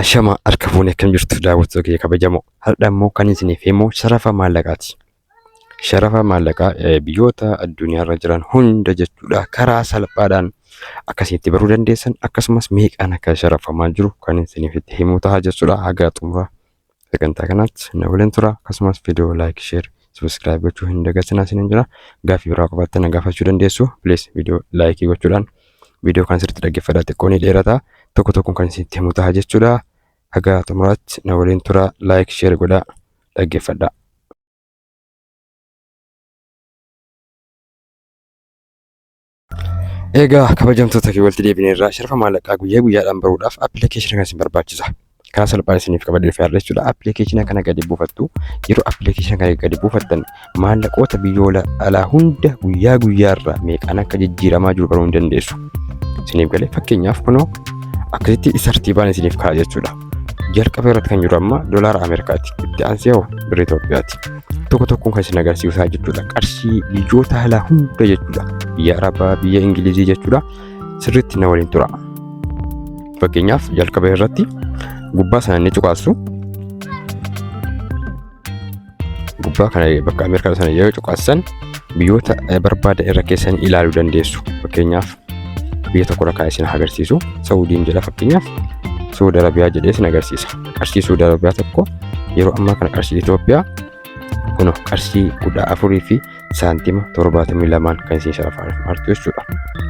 Ashama harka fuunee akkam jirtu daawwattoota kiyya kabajamoo. Har'a immoo kan isiniif himu sharafa maallaqaati. Sharafa maallaqaa biyyoota addunyaarra jiran hunda jechuudha karaa salphaadhaan akkasitti baruu dandeessan akkasumas meeqaan akka sharafamaa jiru kan isiniif itti himu ta'a jechuudha. Haga xumura sagantaa kanaatti na waliin tura akkasumas viidiyoo laayik sheer subscribe gochuu hin dagatinaa isiniin jira. Gaaffii biraa qabaattan na gaafachuu dandeessu. Please viidiyoo laayikii gochuudhaan viidiyoo kan sirriitti dhaggeeffadhaa xiqqoo ni dheerata. Tokko tokkoon kan isinitti himu ta'a jechuudha. Haga xumuraatti na waliin tura laayik sheer godhaa dhaggeeffadhaa. Egaa kabajamtoota kee walitti deebineerraa sharafa maallaqaa guyyaa guyyaadhaan baruudhaaf appilikeeshinii kan isin barbaachisa. Karaa salphaan isiniif qabadee dhufeera jechuudha. Appilikeeshinii kana gadi buufattu. Yeroo appilikeeshinii kana gadi buufattan maallaqoota biyyoota alaa hunda guyyaa guyyaarraa meeqaan akka jijjiiramaa jiru baruu hin dandeessu. Isiniif galee fakkeenyaaf kunoo akkasitti tartiibaan isiniif kaa'a jechuudha. Jalqaba irratti kan jiru amma doolaara Ameerikaati. Itti aansee hoo birrii Itoophiyaati. Tokko tokkoon kan isin agarsiisaa jechuudha. Qarshii biyyoota alaa hunda jechuudha. Biyya Arabaa, biyya Ingilizii jechuudha. Sirriitti na waliin tura. Fakkeenyaaf jalqaba irratti gubbaa sana ni cuqaasu. Gubbaa kana bakka Ameerikaa sana yoo cuqaasan biyyoota barbaada irra keessan ilaaluu dandeessu. Fakkeenyaaf biyya tokko rakkaa isin agarsiisu. Sauudiin jedha fakkeenyaaf. Saudi Arabiyaa jedhee isin agarsiisa. Qarshii Saudi Arabiyaa tokko yeroo ammaa kana qarshii Itoophiyaa kun qarshii 14 fi saantima 72 kan isin sharafaartu jechuudha.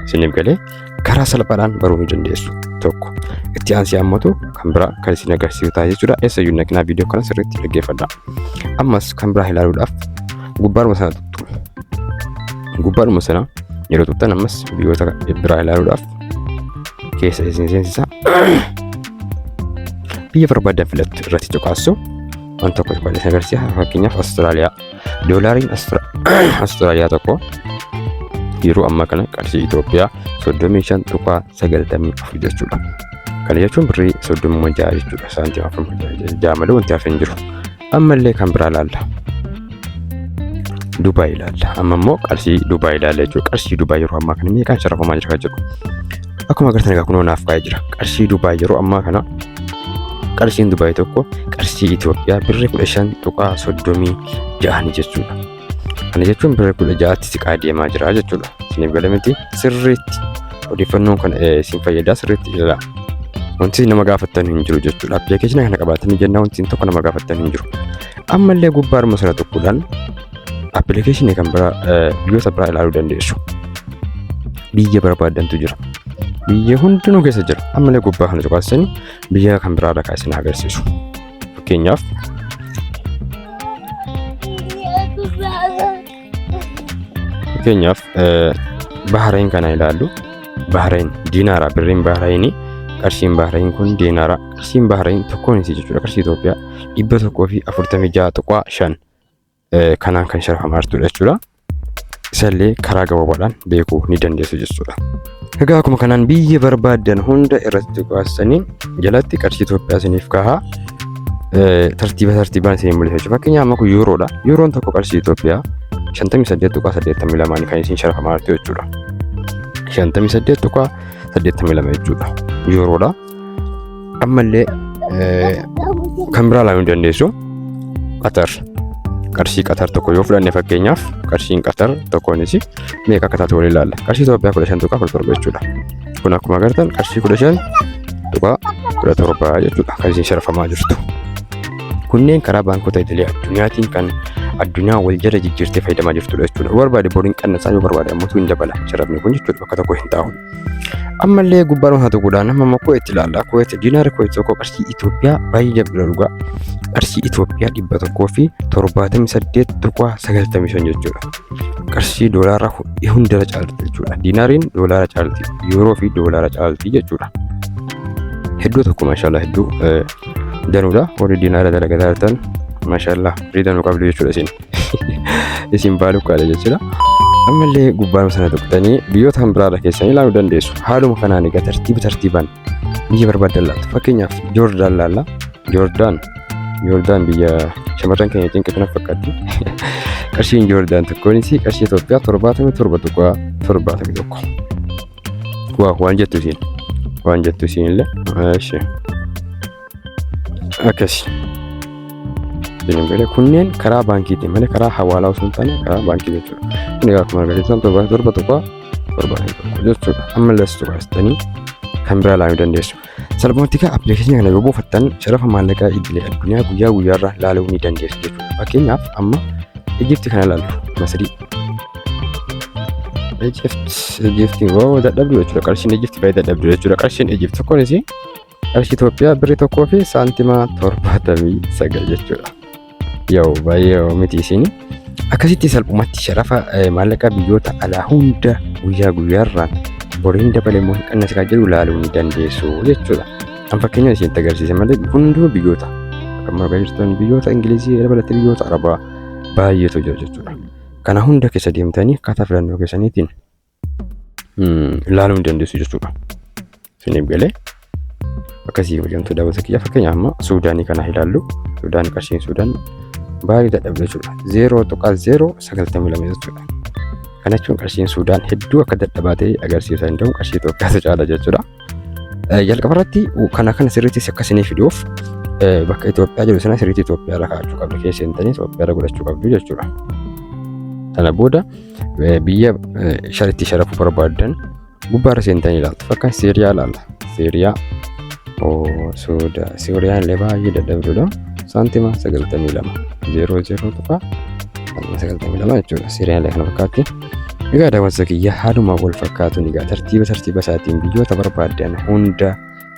Isiniif galee karaa salphaadhaan baruu ni dandeessu. Tokko itti aansee ammatu kan biraa kan isin agarsiisu ta'a jechuudha. Eessayyuu naqnaa viidiyoo kana sirriitti dhaggeeffadhaa. Ammas kan biraa ilaaluudhaaf gubbaadhuma sana tuttu. Gubbaadhuma sana yeroo tuttan ammas biyyoota biraa ilaaluudhaaf keessa isin seensisa. Biyya barbaadan filattu irratti cuqaasu. Waan tokko tokko isin agarsiisa. Fakkeenyaaf Awustiraaliyaa. Doolaariin Awustiraaliyaa tokko yeroo ammaa kana qarshii Itoophiyaa 35.94 jechuudha. Kana jechuun birrii 36 jechuudha. Saantima 46 malee wanti hafe hin jiru. Ammallee kan biraa ilaalla. Dubaay ilaalla. Amma immoo qarshii Dubaay ilaalla jechuudha. Qarshii Dubaay yeroo ammaa kana meeqaan sharafamaa jira jedhu. Akkuma agartan egaa kunoo naaf kaa'ee jira. Qarshii Dubaay yeroo ammaa kana qarshiin Dubaay tokko qarshii Itoophiyaa birrii 15.36 jechuudha. Kana jechuun birrii 16tti siqaa deemaa jira jechuudha. Isiniif galee miti sirriitti odeeffannoon kan isin fayyadaa sirriitti ilaalaa. Wanti nama gaafattan hin jiru jechuudha. Appilikeeshinii kana qabaatanii jennaan wanti tokko nama gaafattan hin jiru. Ammallee gubbaadhuma sana tokkodhaan appilikeeshinii kan biraa biyyoota biraa ilaaluu dandeessu. Biyya barbaadantu jira. Biyya hundinuu keessa jira. Ammallee gubbaa kana cuqaasanii biyya kan biraa rakkaa isin agarsiisu. Fakkeenyaaf Bahrain kana ilaallu. Bahrain diinaara birriin Bahrayinii qarshiin Bahrain kun diinaara. Qarshiin Bahrain tokkoon isii jechuudha. Qarshii Itoophiyaa 146.5 kanaan kan sharafamaa jirtudha jechuudha. Isallee karaa gabaabaadhaan beekuu ni dandeessu jechuudha. Egaa akkuma kanaan biyya barbaadan hunda irratti cuqaasanii jalatti qarshii Itoophiyaa isiniif kaa'aa tartiibaan isin mul'isa jechuudha. Fakkeenyaaf amma kun yuuroodha. Yuuroon tokko qarshii Itoophiyaa 58.82 kan isin sharafamaa jirtu jechuudha. 58.82 jechuudha. Yuuroodha. Ammallee kan biraa ilaaluu dandeessu Qatar. Qarshii Qatar tokko yoo fudhanne fakkeenyaaf qarshiin Qatar tokkoonis meeqa akka taatu waliin ilaalla. Qarshii Itoophiyaa 15.17 jechuudha. Kun akkuma agartan qarshii 15.17 jechuudha kan isin sharafamaa jirtu. Kunneen karaa baankota idilee addunyaatiin kan addunyaa wal jala jijjiirtee fayyadamaa jirtudha jechuudha. Barbaade boriin qannasaa yoo barbaade ammoo hin dabala. Sharafni kun jechuudha bakka tokko hin taa'u. Ammallee gubbaadhuma haa tokkodhaan amma immoo Kuweet ilaalla. Kuweet diinaara Kuweet tokko qarshii Itoophiyaa baay'ee bira dhugaa. Qarshii Itoophiyaa 178.95 jechuudha. Qarshii doolaara hundarra caalti jechuudha. Diinaariin doolaara caalti. Yuuroo fi doolaara caalti jechuudha. Hedduu tokko maashaallah hedduu danuudha. Warri diinaara dalagaa jirtan maashaallah riidanuu qabdu jechuudha isin. Isin baaluu qaala jechuudha. Ammallee gubbaadhuma sana tuqxanii biyyoota kan biraarra keessanii ilaaluu dandeessu. Haaluma kanaan egaa tartiibaan biyya barbaadan laattu. Fakkeenyaaf Joordaan laalla. Joordaan biyya shamarran keenya cinqatu na fakkaatti. Qarshiin Joordaan tokkoonis qarshii Itoophiyaa 77.71. Waan jettu isiin illee. akkasi. Kunneen karaa baankiitiin malee karaa hawaalaa osoo hin taane karaa baankii jechuudha. Kun egaa akkuma argitan torba tokko jechuudha. Ammallee tuqaastanii kan biraa ilaaluu dandeessu. Salphumatti egaa appilikeeshinii kana yoo buufattan sharafa maallaqaa idilee addunyaa guyyaa guyyaarraa ilaaluu ni dandeessu jechuudha. Fakkeenyaaf amma Ijipti kana ilaallu Masrii. Ijipti waa dadhabdu jechuudha. Qarshiin Ijipti baay'ee dadhabdu jechuudha. Qarshiin Ijipti tokkonis qarshii Itoophiyaa birrii tokkoo fi saantima 79 jechuudha. Yoo baay'ee miti isin akkasitti salphumatti sharafa maallaqaa biyyoota alaa hunda guyyaa guyyaarraan boriin dabalee immoo hin qannasikaa jedhu ilaaluu ni dandeessu jechuudha. An fakkeenya isin agarsiise malee hunduu biyyoota akkuma argaa jirtan biyyoota Ingilizii dabalatee biyyoota Arabaa baay'eetu jira jechuudha. Kana hunda keessa deemtanii akkaataa filannoo keessaniitiin ilaaluu ni dandeessu jechuudha. Isiniif galee akkasii hojjamtuu daawwata kiyya fakkeenya amma Suudaanii kana ilaallu. Suudaan qarshiin Suudaan baay'ee dadhabdu jechuudha. 0.092 jechuudha. Kana jechuun qarshiin Suudaan hedduu akka dadhabaa ta'e agarsiisaa danda'u qarshii Itoophiyaatu caala jechuudha. Jalqaba irratti kana sirriitti akka isinii fiduuf bakka Itoophiyaa jiru sana sirriitti Itoophiyaa irra kaa'achuu qabdu keessa seentanii Itoophiyaa irra godhachuu qabdu jechuudha. Sana booda biyya sharitti sharafuu barbaadan gubbaarra seentanii ilaaltu. Fakkaan Siiriyaa ilaalla. Siiriyaan illee baay'ee dadhabdudha. Saantima 92 00.92 jechuudha. Siiriyaan illee kana fakkaatti. Egaa daawwattoota kiyya haaluma wal fakkaatuun egaa tartiiba isaatiin biyyoota barbaadan hunda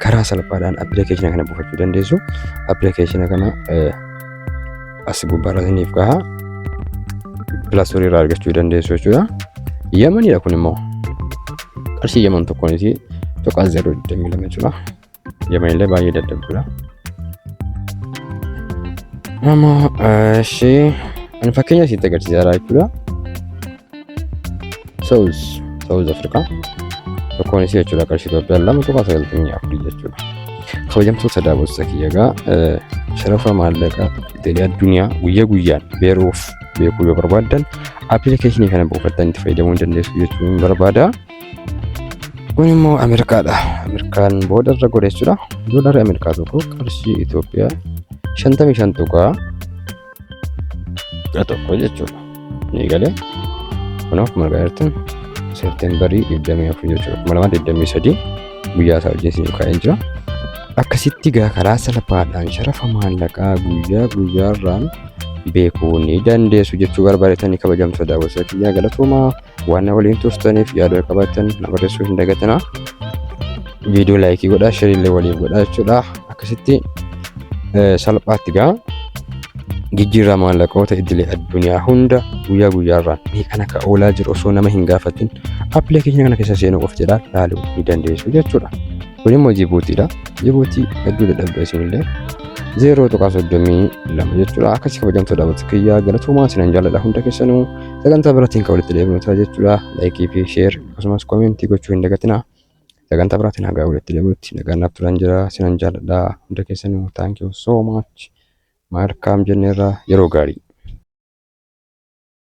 karaa salphaadhaan appilikeeshina kana buufachuu dandeessu. Appilikeeshina kana as gubbaarra isiniif ka'a. Pilaastorii irraa argachuu dandeessu jechuudha. Yamaniidha kun immoo qarshii Yaman tokkoonis 0.22 jechuudha. Yaman illee baay'ee dadhabdudha. Amma ani fakkeenya isitti agarsiisaa jechuudha. South Africa tokkoonis jechuudha qarshii Itoophiyaa 2.94 jechuudha. Kabajamtoota daawwattoota kiyya egaa sharafa maallaqaa idilee addunyaa guyyaa guyyaan beekuu yoo barbaadan appilikeeshinii kana buufattan itti fayyadamuu dandeessu jechuun barbaada. Kun immoo Ameerikaadha. Ameerikaan booda irra godhe jechuudha. Doolaarri Ameerikaa tokko qarshii Itoophiyaa 55 tuqaa tokko jechuudha. Ni galee kun akkuma argaa jirtan Seepteembarii 24 jechuudha. 2023 guyyaa isaa wajjin isin kaa'ee jira. Akkasitti gaa karaa salphaadhaan sharafa maallaqaa guyyaa guyyaarraan beekuu ni dandeessu jechuu barbaadatanii kabajamtoota daawwattoota kiyyaa galatoomaa waan waliin turtaniif yaada qabaattan na barreessuu hin dagatinaa. Viidiyoo laayikii godhaa, sheerii illee waliif godhaa jechuudha. Akkasitti salphaatti gaa jijjiirraa maallaqoota idilee addunyaa hunda guyyaa guyyaarraan meeqan akka oolaa jiru osoo nama hin gaafatin appilikeeshinii kana keessa seenuu of jedhaa ilaaluu ni dandeessu jechuudha. Kun immoo Jibuutiidha. Jibuutii hedduu dadhabda isinillee 0.32 jechuudha. Akkasii kabajamtoota daawwattoota kiyyaa galatoomaa isinan jaalladha hunda keessanuu sagantaa biraatiin kan walitti deebinu ta'a jechuudha. Laayikii fi sheer akkasumas koomentii gochuu hin dagatinaa. Sagantaa biraatiin hagaa walitti deebinutti nagaan naaf turan jira isinan jaalladha hunda keessanuu thank you so much. Malkaam jenneerra yeroo gaarii.